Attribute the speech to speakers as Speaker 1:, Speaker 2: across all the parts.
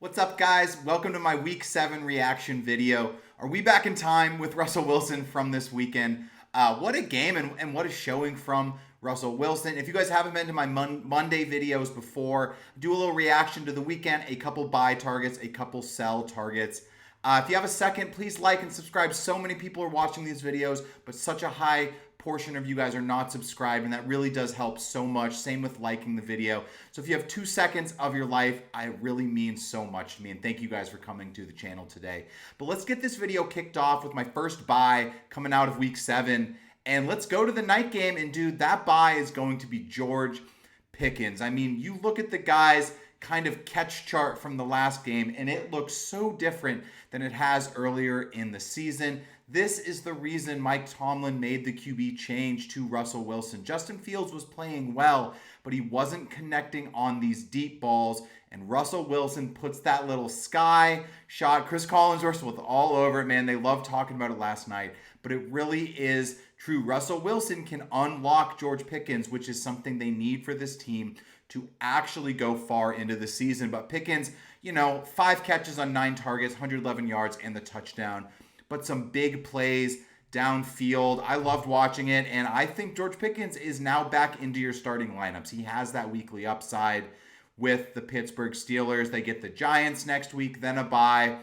Speaker 1: What's up, guys? Welcome to my Week 7 reaction video. Are we back in time with Russell Wilson from this weekend? What a game and what a showing from Russell Wilson. If you guys haven't been to my Monday videos before, do a little reaction to the weekend, a couple buy targets, a couple sell targets. If you have a second, please like and subscribe. So many people are watching these videos, but such a high portion of you guys are not subscribed, and that really does help so much. Same with liking the video. So if you have 2 seconds of your life, it really means so much to me, and thank you guys for coming to the channel today. But let's get this video kicked off with my first buy coming out of week 7, and let's go to the night game. And dude, that buy is going to be George Pickens. I mean, you look at the guy's kind of catch chart from the last game, and it looks so different than it has earlier in the season. This is the reason Mike Tomlin made the QB change to Russell Wilson. Justin Fields was playing well, but he wasn't connecting on these deep balls, and Russell Wilson puts that little sky shot. Chris Collinsworth was all over it, man. They loved talking about it last night, but it really is true. Russell Wilson can unlock George Pickens, which is something they need for this team to actually go far into the season. But Pickens, 5 catches on 9 targets, 111 yards, and the touchdown. But some big plays downfield. I loved watching it, and I think George Pickens is now back into your starting lineups. He has that weekly upside with the Pittsburgh Steelers. They get the Giants next week, then a bye,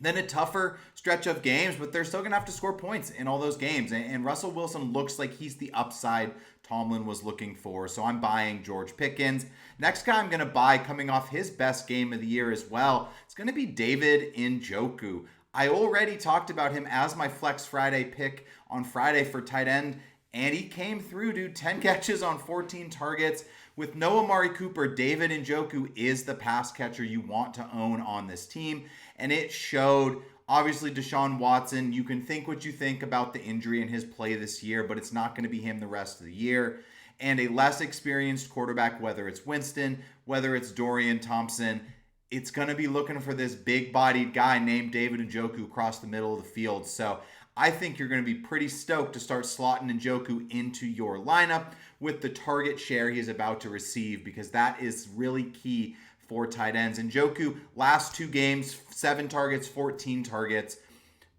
Speaker 1: then a tougher stretch of games, but they're still going to have to score points in all those games. And Russell Wilson looks like he's the upside Tomlin was looking for. So I'm buying George Pickens. Next guy I'm going to buy coming off his best game of the year as well, it's going to be David Njoku. I already talked about him as my Flex Friday pick on Friday for tight end, and he came through, dude. 10 catches on 14 targets. With no Amari Cooper, David Njoku is the pass catcher you want to own on this team, and it showed. Obviously, Deshaun Watson, you can think what you think about the injury and his play this year, but it's not going to be him the rest of the year. And a less experienced quarterback, whether it's Winston, whether it's Dorian Thompson, it's going to be looking for this big-bodied guy named David Njoku across the middle of the field. So I think you're going to be pretty stoked to start slotting Njoku into your lineup with the target share he is about to receive, because that is really key for tight ends. Njoku, last 2 games, 7 targets, 14 targets,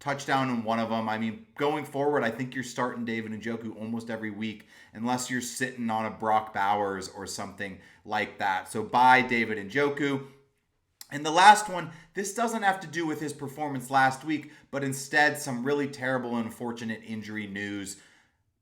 Speaker 1: touchdown in one of them. I mean, going forward, I think you're starting David Njoku almost every week, unless you're sitting on a Brock Bowers or something like that. So buy David Njoku. And the last one, this doesn't have to do with his performance last week, but instead some really terrible and unfortunate injury news.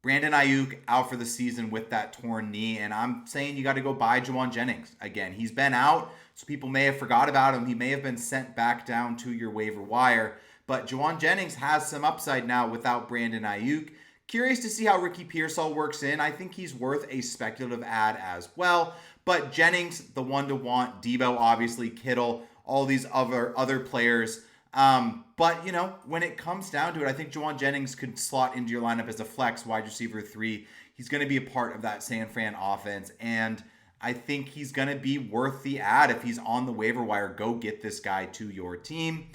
Speaker 1: Brandon Ayuk out for the season with that torn knee, and I'm saying you got to go buy Jaan Jennings again. He's been out, so people may have forgot about him. He may have been sent back down to your waiver wire, but Jaan Jennings has some upside now without Brandon Ayuk. Curious to see how Ricky Pearsall works in. I think he's worth a speculative ad as well. But Jennings, the one to want. Debo, obviously. Kittle, all these other players. But, when it comes down to it, I think Jaan Jennings could slot into your lineup as a flex wide receiver 3. He's going to be a part of that San Fran offense. And I think he's going to be worth the ad. If he's on the waiver wire, go get this guy to your team.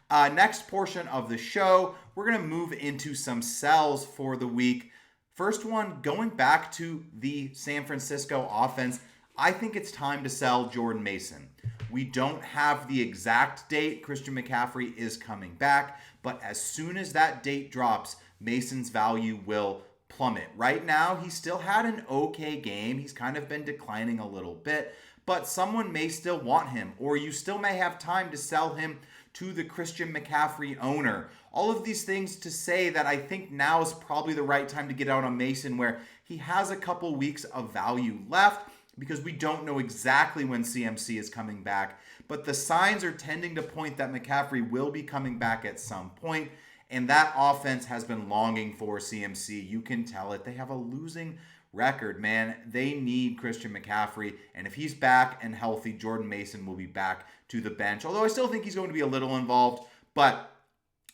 Speaker 1: Next portion of the show, we're going to move into some sells for the week. First one, going back to the San Francisco offense, I think it's time to sell Jordan Mason. We don't have the exact date Christian McCaffrey is coming back, but as soon as that date drops, Mason's value will plummet. Right now, he still had an okay game. He's kind of been declining a little bit, but someone may still want him, or you still may have time to sell him to the Christian McCaffrey owner. All of these things to say that I think now is probably the right time to get out on Mason, where he has a couple weeks of value left, because we don't know exactly when CMC is coming back. But the signs are tending to point that McCaffrey will be coming back at some point, and that offense has been longing for CMC. You can tell it. They have a losing record, man. They need Christian McCaffrey, and if he's back and healthy, Jordan Mason will be back to the bench. Although I still think he's going to be a little involved, but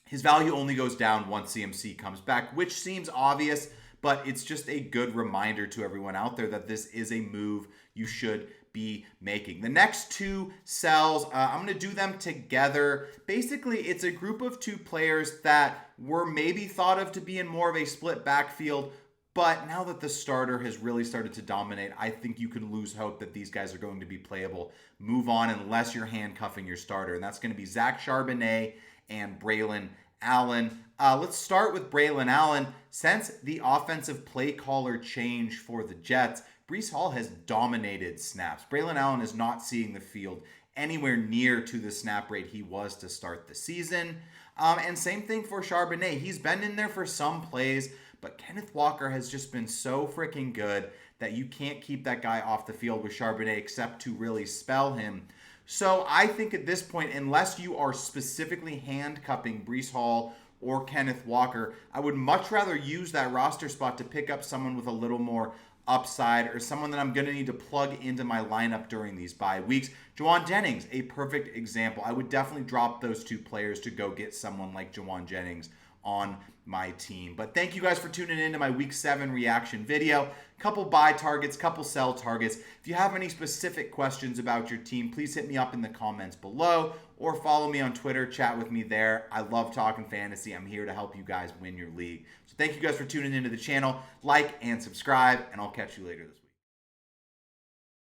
Speaker 1: his value only goes down once CMC comes back, which seems obvious, but it's just a good reminder to everyone out there that this is a move you should be making. The next 2 sells, I'm going to do them together. Basically, it's a group of 2 players that were maybe thought of to be in more of a split backfield, But now that the starter has really started to dominate, I think you can lose hope that these guys are going to be playable. Move on unless you're handcuffing your starter. And that's going to be Zach Charbonnet and Braylon Allen. Let's start with Braylon Allen. Since the offensive play caller change for the Jets, Breece Hall has dominated snaps. Braylon Allen is not seeing the field anywhere near to the snap rate he was to start the season. And same thing for Charbonnet. He's been in there for some plays, but Kenneth Walker has just been so freaking good that you can't keep that guy off the field with Charbonnet except to really spell him. So I think at this point, unless you are specifically handcuffing Breece Hall or Kenneth Walker, I would much rather use that roster spot to pick up someone with a little more upside or someone that I'm going to need to plug into my lineup during these bye weeks. Jaan Jennings, a perfect example. I would definitely drop those two players to go get someone like Jaan Jennings on my team. But thank you guys for tuning in to my week 7 reaction video. Couple buy targets, couple sell targets. If you have any specific questions about your team, please hit me up in the comments below or follow me on Twitter, chat with me there. I love talking fantasy. I'm here to help you guys win your league. So thank you guys for tuning into the channel. Like and subscribe, and I'll catch you later this week.